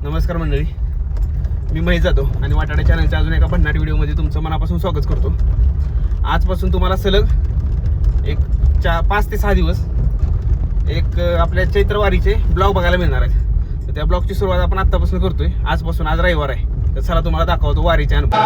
नमस्कार मंडळी, मी महेश जाधव आणि वाटाडा चॅनलच्या अजून एका भन्नाट व्हिडिओमध्ये तुमचं मनापासून स्वागत करतो. आजपासून तुम्हाला सलग एक 5 ते 6 दिवस एक आपल्या चैत्रवारीचे ब्लॉग बघायला मिळणार आहेत. तर त्या ब्लॉगची सुरुवात आपण आत्तापासून करतोय. आजपासून, आज रविवार आहे, तर चला तुम्हाला दाखवतो वारीचे अनुभव.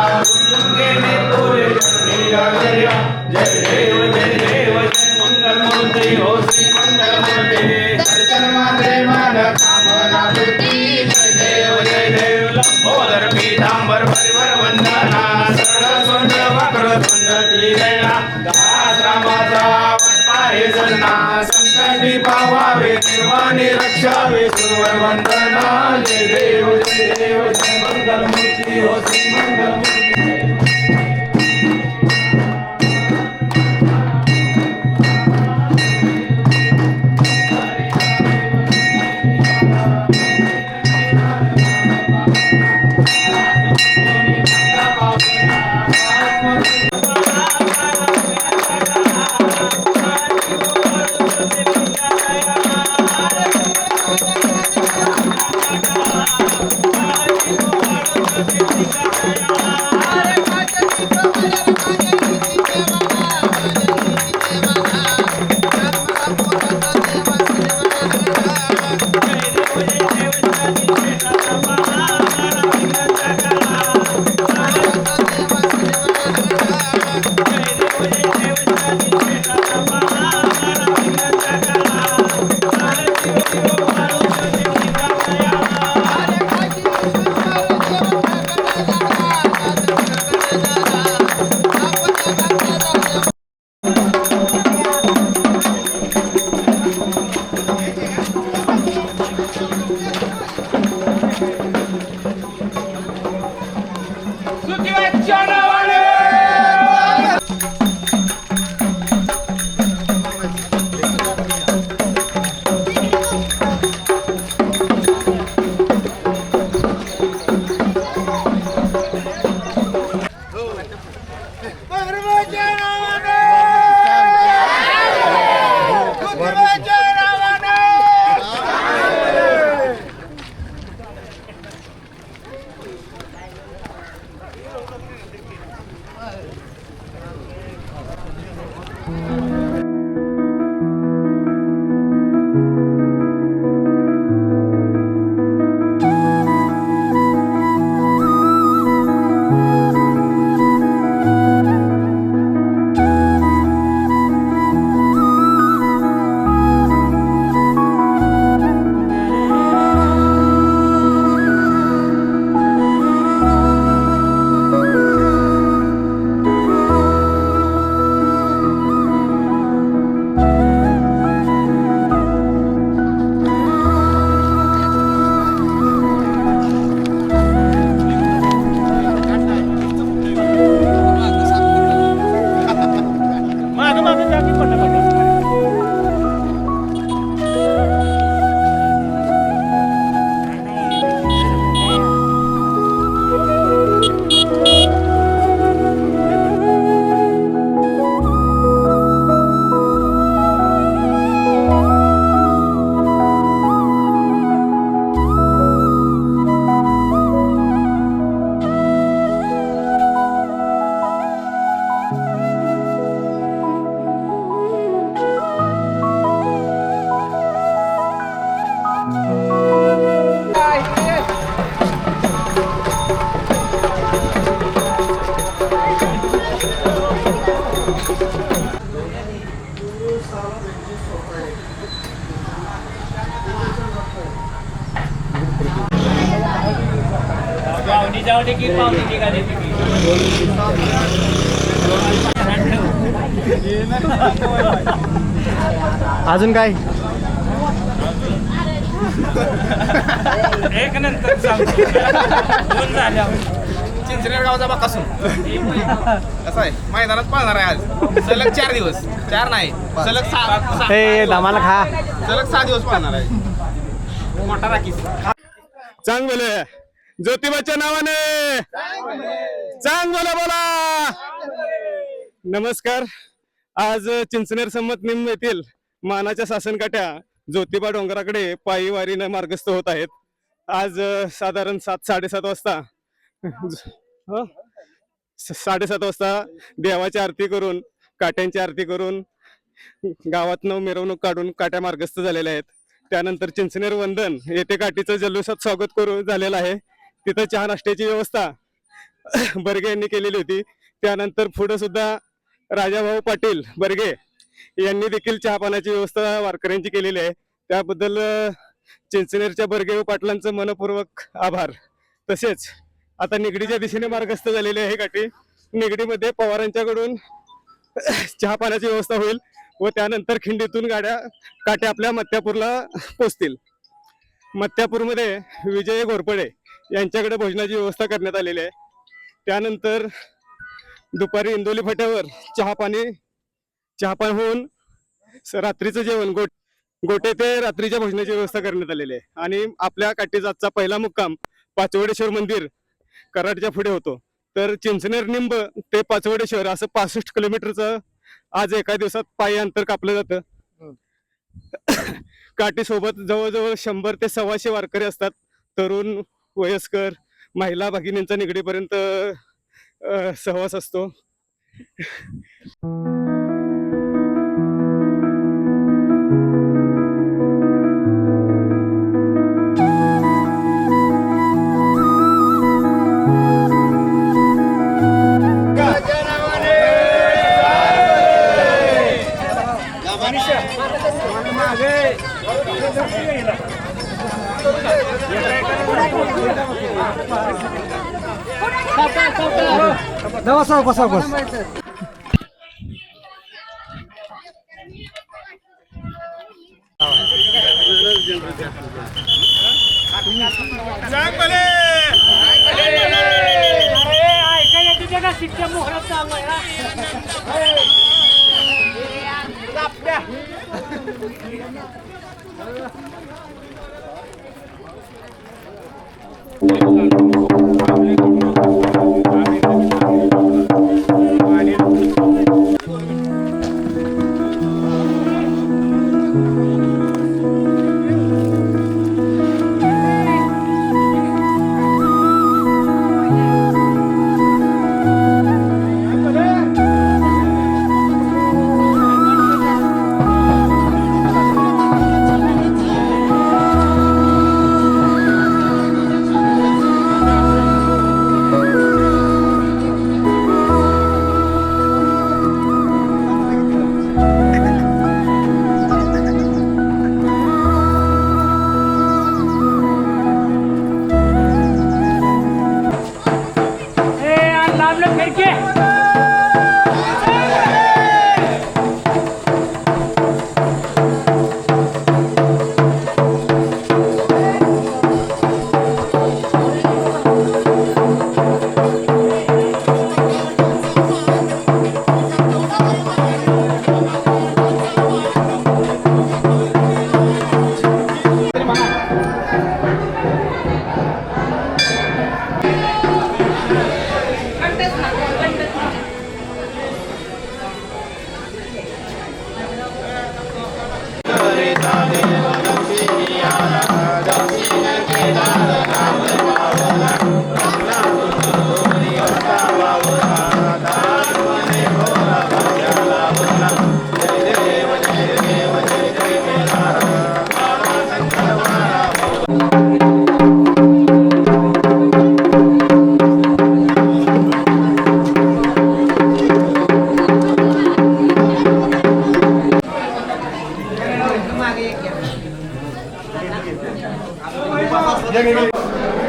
संकटी पावावे निर्वाणी रक्षावे सुरवर वंदना. जय देव जय देव जय मंगल मूर्ती हो श्री मंगल मूर्ती. अजून काय एक नंतर चिंचनेर गावचा बाकासून कसं आहे, मैदानात पळणार आहे आज. सलग 4 दिवस, 4 नाही सलग 6 हे दमाला खा. सलग 6 दिवस पळणार आहे. मोठा राखीस चांगले ज्योतिबाच्या नावाने चांगलं बोला. नमस्कार. आज चिंचनेर संमत निम येथील मानाच्या शासनकाठ्या ज्योतिबा डोंगराकडे पायी वारीने मार्गस्थ होत आहेत. आज साधारण 7-7:30 वाजता 7:30 वाजता देवाची आरती करून काट्यांची आरती करून गावातनं मिरवणूक काढून काट्या मार्गस्थ झालेल्या आहेत. त्यानंतर चिंचनेर वंदन येथे काठीचं जल्लोषात स्वागत करून झालेलं आहे. तिथं चहा नाश्त्याची व्यवस्था बर्गे यांनी केलेली होती. त्यानंतर पुढे सुद्धा राजाभाऊ पाटील बर्गे यांनी देखील चहापानाची व्यवस्था वारकऱ्यांची केलेली आहे. त्याबद्दल चिंचनेरच्या बर्गे व पाटलांचं मनपूर्वक आभार. तसेच आता निगडीच्या दिशेने मार्गस्थ झालेली आहे काठी. निगडीमध्ये पवारांच्याकडून चहापानाची व्यवस्था होईल व त्यानंतर खिंडीतून काट्या आपल्या मत्यापूरला पोचतील. मत्यापूरमध्ये विजय घोरपडे यांच्याकडे भोजनाची व्यवस्था करण्यात आलेली आहे. त्यानंतर दुपारी इंदोली फाट्यावर चहापान होऊन रात्रीचं जेवण गोटे ते रात्रीच्या भोजनाची व्यवस्था करण्यात आलेली आहे. आणि आपल्या काठीचा आजचा पहिला मुक्काम पाचवडेश्वर मंदिर कराडच्या पुढे होतो. तर चिंचनेर निंब ते पाचवडेश्वर असं 65 किलोमीटरचं आज एका दिवसात पायी अंतर कापलं जातं. काठीसोबत जवळजवळ 100 ते 125 वारकरी असतात. तरुण, वयस्कर, महिला भगिनींचा निगडीपर्यंत सहवास असतो.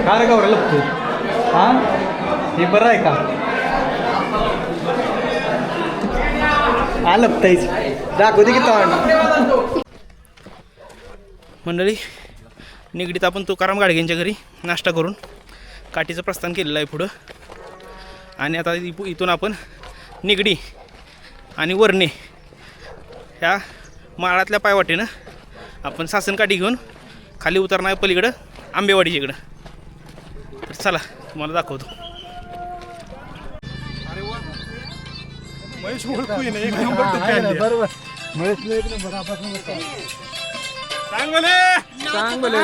काय का बरं लपतो हा हे बरं आहे का लपताईच दाखवते की तोंड. मंडळी निगडीत आपण तुकाराम गाडगेंच्या घरी नाश्ता करून काठीचं प्रस्थान केलेलं आहे पुढं. आणि आता इथून आपण निगडी आणि वरणे ह्या माळातल्या पायवाटेनं आपण सासनकाठी घेऊन खाली उतरणार आहे पलीकडं आंबेवाडीच्या इकडं. तर चला तुम्हाला दाखवतो. सांग बोले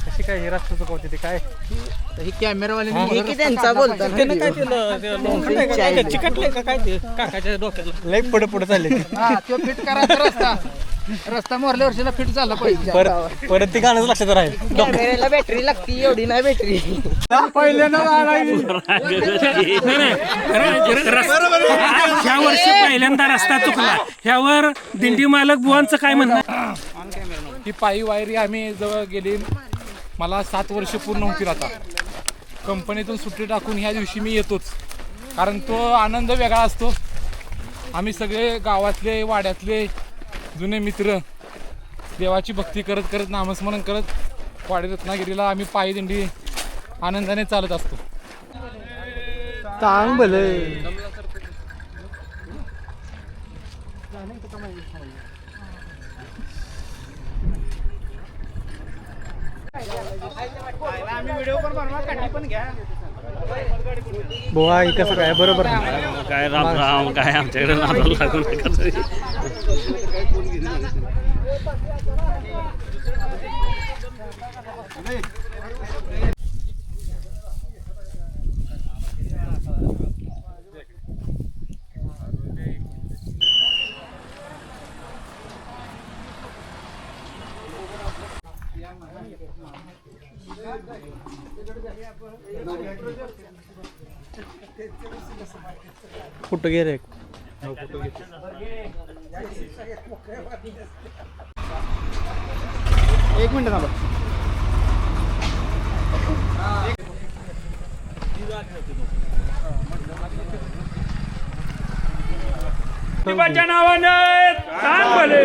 कशी काय हे रस्ता चुकवते ते काय त्यांचा बोलतो चिकटले का काय ते काकाच्या डोक्याला लई पुढे पुढे चालले तो फिट करायचा रस्ता रस्ता मोरल्या वर्षीला फिट झाला पाहिजे परत ती गाणंच लक्षात राहील कॅमेऱ्याला बॅटरी लागती एवढी नाही बॅटरी ह्या वर्षी पहिल्यांदा रस्ता चुकला ह्यावर दिंडी मालक बुवांचं काय म्हणणं ही पायी वायरी आम्ही जवळ गेली मला 7 वर्ष पूर्ण होतील आता. कंपनीतून सुट्टी टाकून ह्या दिवशी मी येतोच, कारण तो आनंद वेगळा असतो. आम्ही सगळे गावातले वाड्यातले जुने मित्र देवाची भक्ती करत करत नामस्मरण करत वाडी रत्नागिरीला आम्ही पायी दिंडी आनंदाने चालत असतो. चांग भले बुवा हे कसं काय बरोबर काय राम राम काय आमच्याकडे नादाला लागू नका तरी. कुठं गेले एक मिनिट थांबा. शिवाच्या नावानं सांग भले.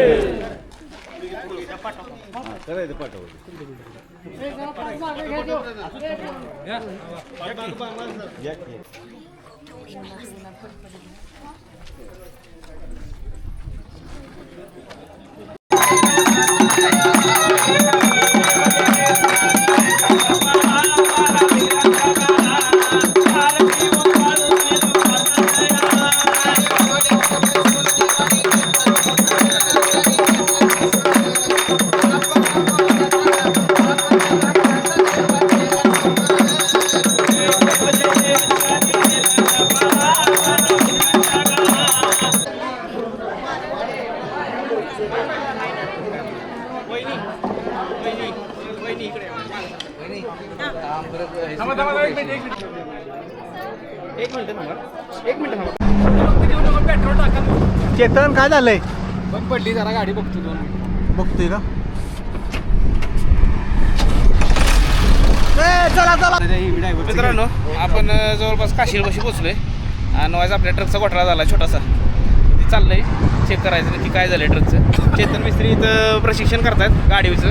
चेतन काय झालंय पण पडली जरा गाडी बघतो दोन बघतोय का मित्रांनो आपण जवळपास काशीळपाशी पोहोचलोय आणि आज आपल्या ट्रकचा घोटाळा झाला छोटासा. ते चाललंय चेक करायचं नक्की काय झालंय ट्रकचं. चेतन मिस्त्री इथं प्रशिक्षण करतात गाडीचं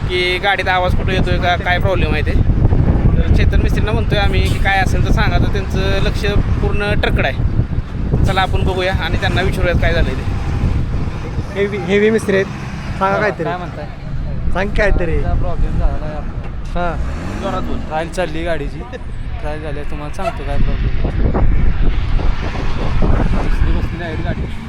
की गाडीत आवाज कुठं येतोय का काय प्रॉब्लेम आहे ते. तर चेतन मिस्त्रींना म्हणतोय आम्ही की काय असेल तर सांगा. तर त्यांचं लक्ष पूर्ण ट्रककडे आहे. चला आपण बघूया आणि त्यांना विचारूयात काय झालंय ते. हेवी मिस्त्री आहेत सांगा काहीतरी काय म्हणताय सांग काहीतरी प्रॉब्लेम झाला हा जोरात बोल. ट्रायल चालली गाडीची ट्रायल झाली तुम्हाला सांगतो काय प्रॉब्लेम बसलेली आहेत गाडी